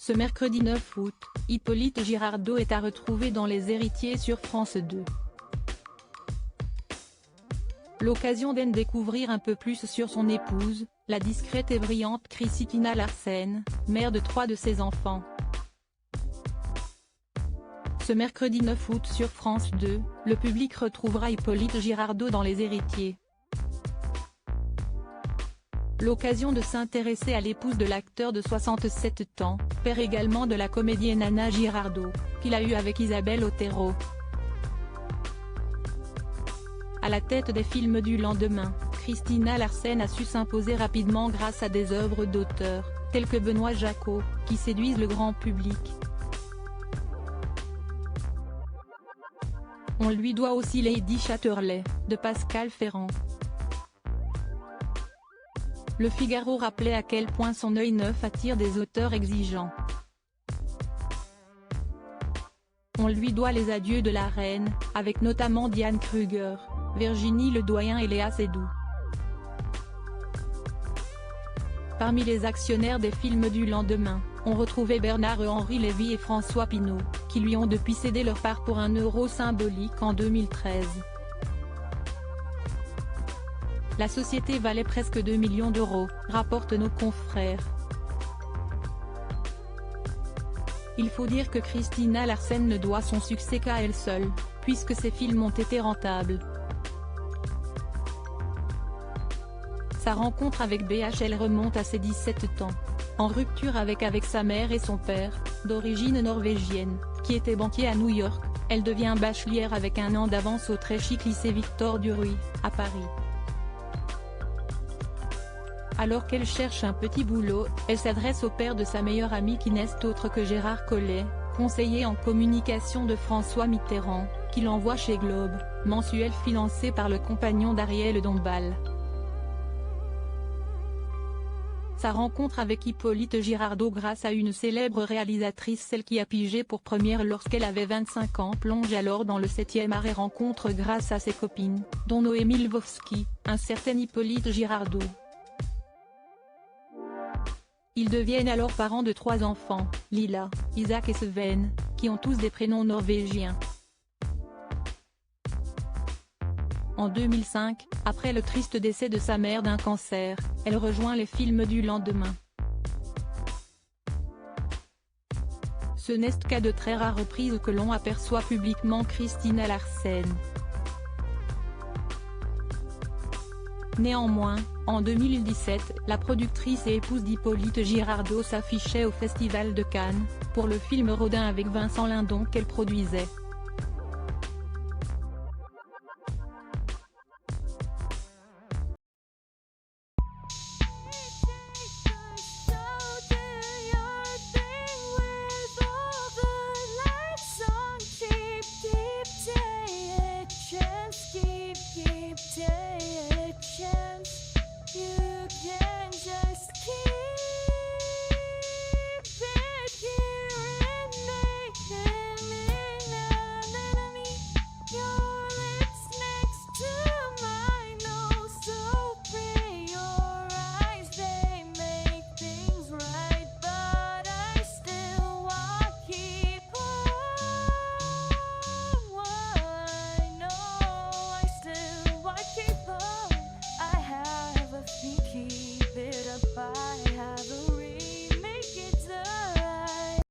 Ce mercredi 9 août, Hippolyte Girardot est à retrouver dans Les Héritiers sur France 2. L'occasion d'en découvrir un peu plus sur son épouse, la discrète et brillante Christina Larsen, mère de 3 de ses enfants. Ce mercredi 9 août sur France 2, le public retrouvera Hippolyte Girardot dans Les Héritiers. L'occasion de s'intéresser à l'épouse de l'acteur de 67 ans, père également de la comédienne Anna Girardot, qu'il a eue avec Isabelle Otero. À la tête des films du lendemain, Christina Larsen a su s'imposer rapidement grâce à des œuvres d'auteurs, tels que Benoît Jacquot, qui séduisent le grand public. On lui doit aussi Lady Chatterley, de Pascal Ferrand. Le Figaro rappelait à quel point son œil neuf attire des auteurs exigeants. On lui doit Les Adieux de la Reine, avec notamment Diane Kruger, Virginie Ledoyen et Léa Seydoux. Parmi les actionnaires des films du lendemain, on retrouvait Bernard-Henri Lévy et François Pinault, qui lui ont depuis cédé leur part pour €1 symbolique en 2013. La société valait presque 2 millions d'euros, rapportent nos confrères. Il faut dire que Christina Larsen ne doit son succès qu'à elle seule, puisque ses films ont été rentables. Sa rencontre avec BHL remonte à ses 17 ans. En rupture avec sa mère et son père, d'origine norvégienne, qui était banquier à New York, elle devient bachelière avec 1 an d'avance au très chic lycée Victor Duruy, à Paris. Alors qu'elle cherche un petit boulot, elle s'adresse au père de sa meilleure amie qui n'est autre que Gérard Collet, conseiller en communication de François Mitterrand, qui l'envoie chez Globe, mensuel financé par le compagnon d'Ariel Dombal. Sa rencontre avec Hippolyte Girardot grâce à une célèbre réalisatrice, celle qui a pigé pour première lorsqu'elle avait 25 ans, plonge alors dans le 7e art et rencontre grâce à ses copines, dont Noémie Lvovsky, un certain Hippolyte Girardot. Ils deviennent alors parents de 3 enfants, Lila, Isaac et Sven, qui ont tous des prénoms norvégiens. En 2005, après le triste décès de sa mère d'un cancer, elle rejoint les films du lendemain. Ce n'est qu'à de très rares reprises que l'on aperçoit publiquement Christina Larsen. Néanmoins, en 2017, la productrice et épouse d'Hippolyte Girardot s'affichait au Festival de Cannes, pour le film Rodin avec Vincent Lindon qu'elle produisait.